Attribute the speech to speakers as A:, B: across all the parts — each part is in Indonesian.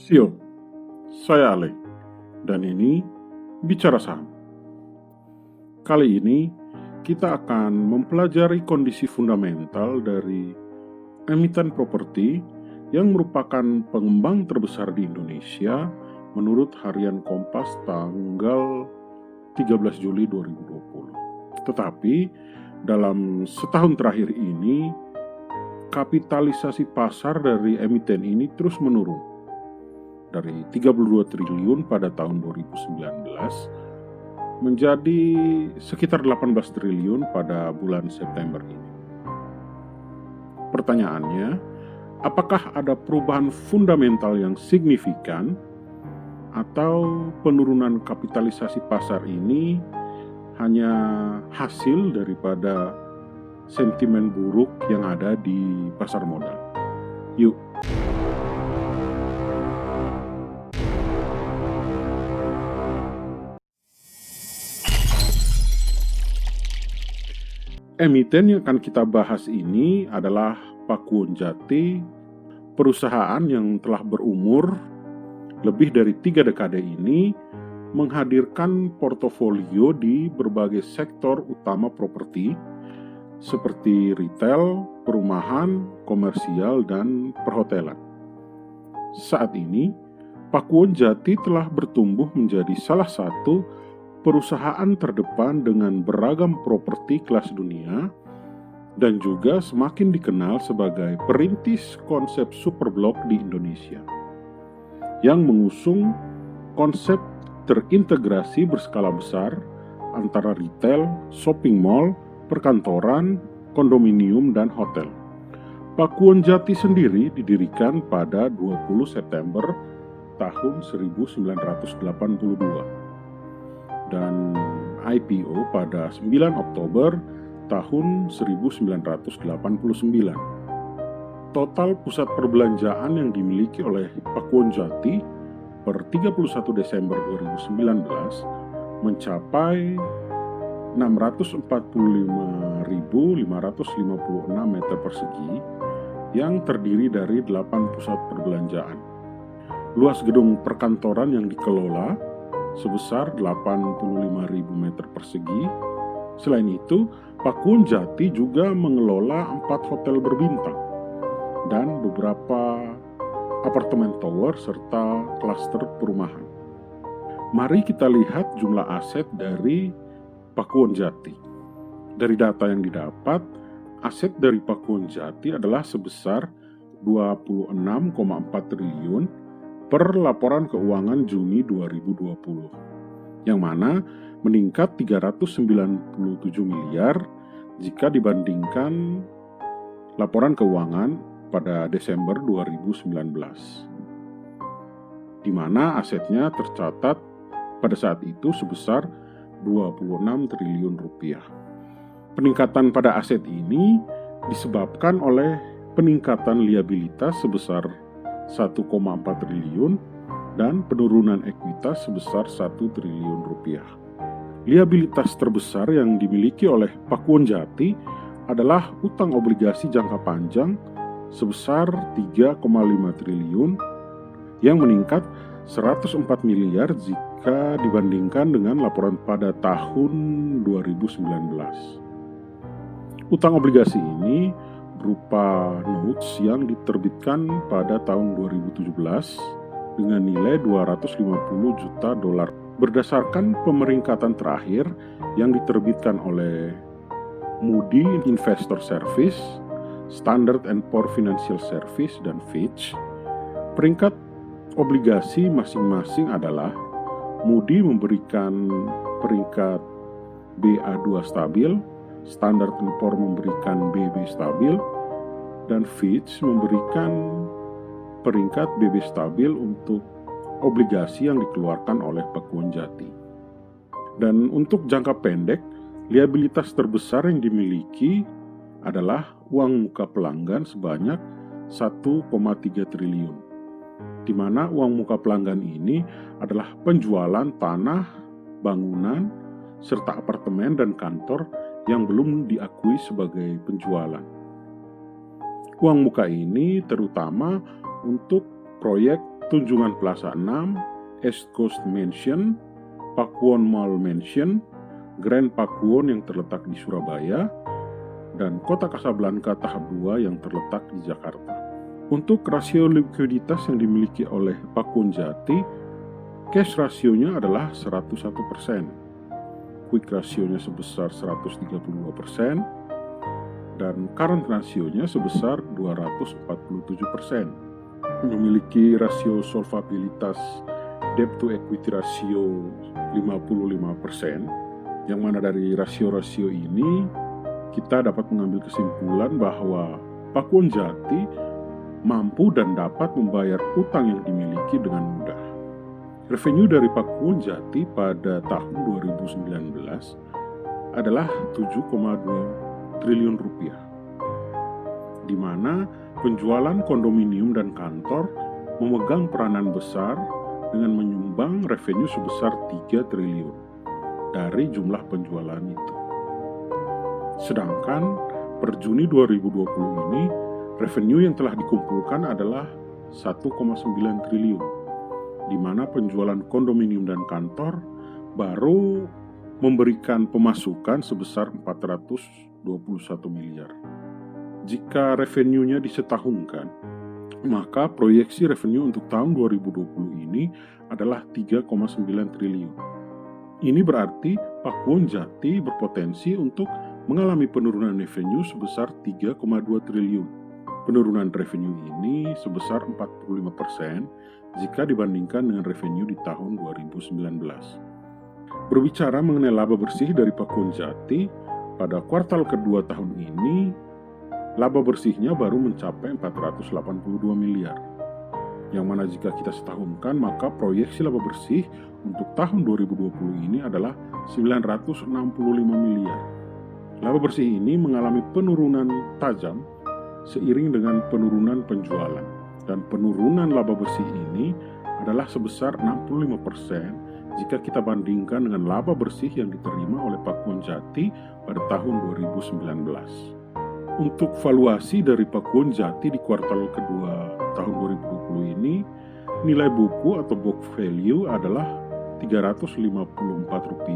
A: Sio, saya Ale, dan ini Bicara Saham. Kali ini kita akan mempelajari kondisi fundamental dari emiten properti yang merupakan pengembang terbesar di Indonesia menurut harian Kompas tanggal 13 Juli 2020. Tetapi dalam setahun terakhir ini, kapitalisasi pasar dari emiten ini terus menurun. Dari 32 triliun pada tahun 2019 menjadi sekitar 18 triliun pada bulan September ini. Pertanyaannya, apakah ada perubahan fundamental yang signifikan atau penurunan kapitalisasi pasar ini hanya hasil daripada sentimen buruk yang ada di pasar modal? Yuk. Emiten yang akan kita bahas ini adalah Pakuwon Jati, perusahaan yang telah berumur lebih dari 3 dekade ini menghadirkan portofolio di berbagai sektor utama properti seperti retail, perumahan, komersial, dan perhotelan. Saat ini, Pakuwon Jati telah bertumbuh menjadi salah satu perusahaan terdepan dengan beragam properti kelas dunia dan juga semakin dikenal sebagai perintis konsep superblok di Indonesia yang mengusung konsep terintegrasi berskala besar antara retail, shopping mall, perkantoran, kondominium, dan hotel. Pakuwon Jati sendiri didirikan pada 20 September tahun 1982 dan IPO pada 9 Oktober tahun 1989. Total pusat perbelanjaan yang dimiliki oleh Pakuwon Jati per 31 Desember 2019 mencapai 645.556 meter persegi yang terdiri dari 8 pusat perbelanjaan. Luas gedung perkantoran yang dikelola sebesar 85.000 meter persegi. Selain itu, Pakuwon Jati juga mengelola 4 hotel berbintang dan beberapa apartemen tower serta klaster perumahan. Mari kita lihat jumlah aset dari Pakuwon Jati. Dari data yang didapat, aset dari Pakuwon Jati adalah sebesar 26,4 triliun per laporan keuangan Juni 2020, yang mana meningkat 397 miliar jika dibandingkan laporan keuangan pada Desember 2019, di mana asetnya tercatat pada saat itu sebesar 26 triliun rupiah. Peningkatan pada aset ini disebabkan oleh peningkatan liabilitas sebesar 1,4 triliun dan penurunan ekuitas sebesar 1 triliun rupiah. Liabilitas terbesar yang dimiliki oleh Pakuwon Jati adalah utang obligasi jangka panjang sebesar 3,5 triliun yang meningkat 104 miliar jika dibandingkan dengan laporan pada tahun 2019. Utang obligasi ini berupa notes yang diterbitkan pada tahun 2017 dengan nilai 250 juta dolar berdasarkan pemeringkatan terakhir yang diterbitkan oleh Moody's Investor Service, Standard & Poor's Financial Service, dan Fitch. Peringkat obligasi masing-masing adalah Moody's memberikan peringkat BA2 stabil, Standard & Poor's memberikan BB stabil, dan Fitch memberikan peringkat BB stabil untuk obligasi yang dikeluarkan oleh Pakuwon Jati. Dan untuk jangka pendek, liabilitas terbesar yang dimiliki adalah uang muka pelanggan sebanyak 1,3 triliun, di mana uang muka pelanggan ini adalah penjualan tanah, bangunan, serta apartemen dan kantor yang belum diakui sebagai penjualan. Uang muka ini terutama untuk proyek Tunjungan Plaza 6, East Coast Mansion, Pakuwon Mall Mansion, Grand Pakuwon yang terletak di Surabaya, dan Kota Kasablanka tahap 2 yang terletak di Jakarta. Untuk rasio likuiditas yang dimiliki oleh Pakuwon Jati, cash rasionya adalah 101%, quick rasionya sebesar 132%, dan current rasionya sebesar 247%. Memiliki rasio solvabilitas debt to equity ratio 55%, yang mana dari rasio-rasio ini kita dapat mengambil kesimpulan bahwa Pakuwon Jati mampu dan dapat membayar utang yang dimiliki dengan mudah. Revenue dari Pakuwon Jati pada tahun 2019 adalah 7,2 triliun rupiah, di mana penjualan kondominium dan kantor memegang peranan besar dengan menyumbang revenue sebesar 3 triliun dari jumlah penjualan itu. Sedangkan per Juni 2020 ini, revenue yang telah dikumpulkan adalah 1,9 triliun, di mana penjualan kondominium dan kantor baru memberikan pemasukan sebesar 421 miliar. Jika revenue-nya disetahunkan, maka proyeksi revenue untuk tahun 2020 ini adalah 3,9 triliun. Ini berarti Pakuwon Jati berpotensi untuk mengalami penurunan revenue sebesar 3,2 triliun. Penurunan revenue ini sebesar 45% jika dibandingkan dengan revenue di tahun 2019. Berbicara mengenai laba bersih dari Pakuwon Jati, pada kuartal kedua tahun ini, laba bersihnya baru mencapai 482 miliar. Yang mana jika kita setahunkan, maka proyeksi laba bersih untuk tahun 2020 ini adalah 965 miliar. Laba bersih ini mengalami penurunan tajam seiring dengan penurunan penjualan, dan penurunan laba bersih ini adalah sebesar 65% jika kita bandingkan dengan laba bersih yang diterima oleh Pakuwon Jati pada tahun 2019. Untuk valuasi dari Pakuwon Jati di kuartal kedua tahun 2020 ini, nilai buku atau book value adalah Rp354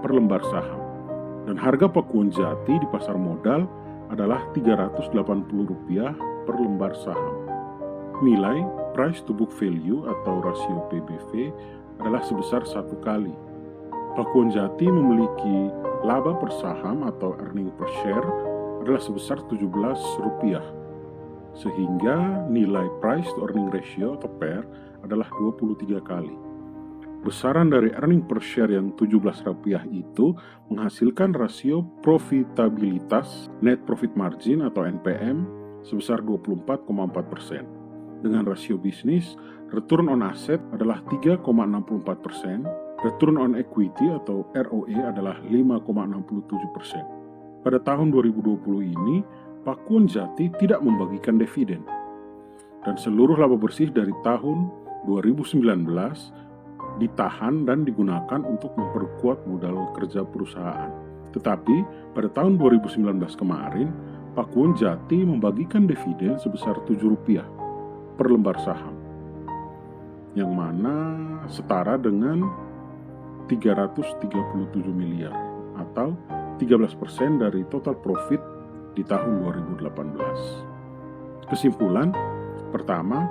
A: per lembar saham. Dan harga Pakuwon Jati di pasar modal adalah Rp380 per lembar saham. Nilai price to book value atau rasio PBV adalah sebesar 1 kali. Pakuwon Jati memiliki laba per saham atau earning per share adalah sebesar Rp17, sehingga nilai price to earning ratio atau PER adalah 23 kali. Besaran dari earning per share yang Rp17 itu menghasilkan rasio profitabilitas net profit margin atau NPM sebesar 24,4%. Dengan rasio bisnis, return on asset adalah 3,64%, return on equity atau ROE adalah 5,67%. Pada tahun 2020 ini, Pakuwon Jati tidak membagikan dividen, dan seluruh laba bersih dari tahun 2019 ditahan dan digunakan untuk memperkuat modal kerja perusahaan. Tetapi pada tahun 2019 kemarin, Pakuwon Jati membagikan dividen sebesar Rp7 per lembar saham, yang mana setara dengan 337 miliar atau 13% dari total profit di tahun 2018. Kesimpulan, pertama,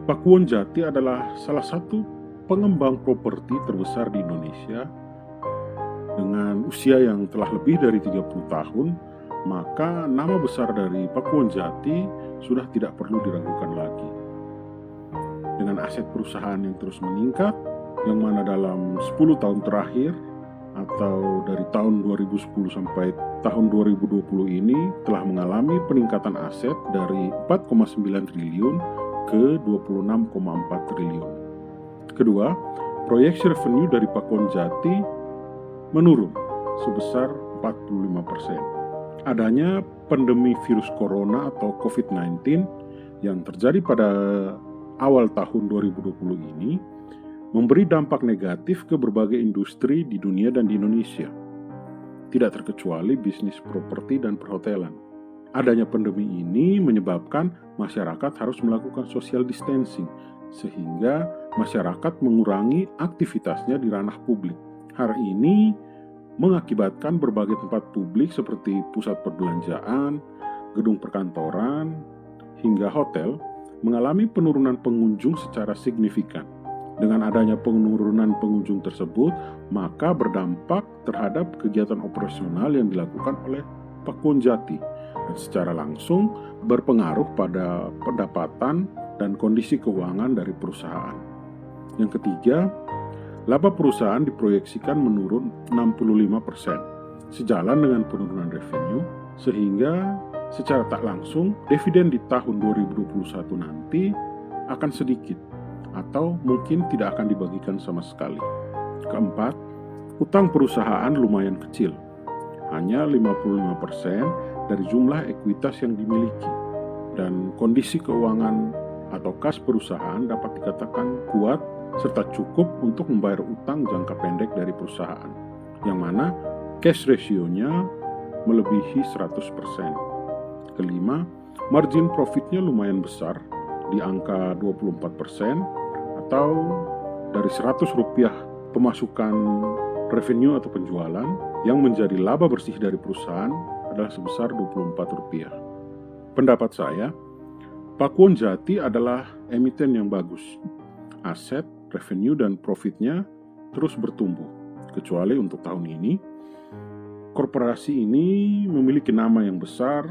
A: Pakuwon Jati adalah salah satu pengembang properti terbesar di Indonesia. Dengan usia yang telah lebih dari 30 tahun, maka nama besar dari Pakuwon Jati sudah tidak perlu diragukan lagi. Dengan aset perusahaan yang terus meningkat, yang mana dalam 10 tahun terakhir atau dari tahun 2010 sampai tahun 2020 ini telah mengalami peningkatan aset dari 4,9 triliun ke 26,4 triliun. Kedua, proyeksi revenue dari Pakuwon Jati menurun sebesar 45%. Adanya pandemi virus corona atau COVID-19 yang terjadi pada awal tahun 2020 ini memberi dampak negatif ke berbagai industri di dunia dan di Indonesia, tidak terkecuali bisnis properti dan perhotelan. Adanya pandemi ini menyebabkan masyarakat harus melakukan social distancing, sehingga masyarakat mengurangi aktivitasnya di ranah publik. Hal ini mengakibatkan berbagai tempat publik seperti pusat perbelanjaan, gedung perkantoran, hingga hotel mengalami penurunan pengunjung secara signifikan. Dengan adanya penurunan pengunjung tersebut, maka berdampak terhadap kegiatan operasional yang dilakukan oleh Pakuwon Jati dan secara langsung berpengaruh pada pendapatan dan kondisi keuangan dari perusahaan. Yang ketiga, laba perusahaan diproyeksikan menurun 65%, sejalan dengan penurunan revenue, sehingga secara tak langsung dividen di tahun 2021 nanti akan sedikit atau mungkin tidak akan dibagikan sama sekali. Keempat, utang perusahaan lumayan kecil, hanya 55% dari jumlah ekuitas yang dimiliki, dan kondisi keuangan atau kas perusahaan dapat dikatakan kuat serta cukup untuk membayar utang jangka pendek dari perusahaan, yang mana cash ratio-nya melebihi 100%. Kelima, margin profitnya lumayan besar, di angka 24%, atau dari 100 rupiah pemasukan revenue atau penjualan, yang menjadi laba bersih dari perusahaan adalah sebesar 24 rupiah. Pendapat saya, Pakuwon Jati adalah emiten yang bagus. Aset, revenue, dan profitnya terus bertumbuh. Kecuali untuk tahun ini, korporasi ini memiliki nama yang besar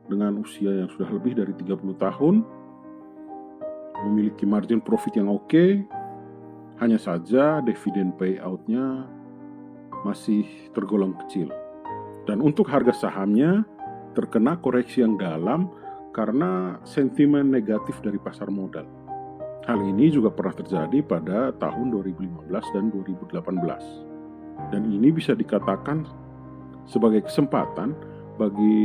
A: dengan usia yang sudah lebih dari 30 tahun, memiliki margin profit yang oke, hanya saja dividen payout-nya masih tergolong kecil. Dan untuk harga sahamnya terkena koreksi yang dalam karena sentimen negatif dari pasar modal. Hal ini juga pernah terjadi pada tahun 2015 dan 2018. Dan ini bisa dikatakan sebagai kesempatan bagi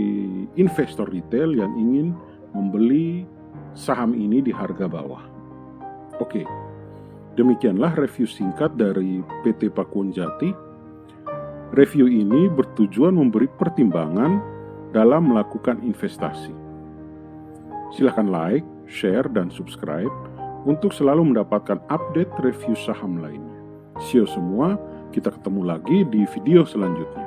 A: investor retail yang ingin membeli saham ini di harga bawah. Oke, demikianlah review singkat dari PT Pakuwon Jati. Review ini bertujuan memberi pertimbangan dalam melakukan investasi. Silakan like, share, dan subscribe untuk selalu mendapatkan update review saham lainnya. See you semua, kita ketemu lagi di video selanjutnya.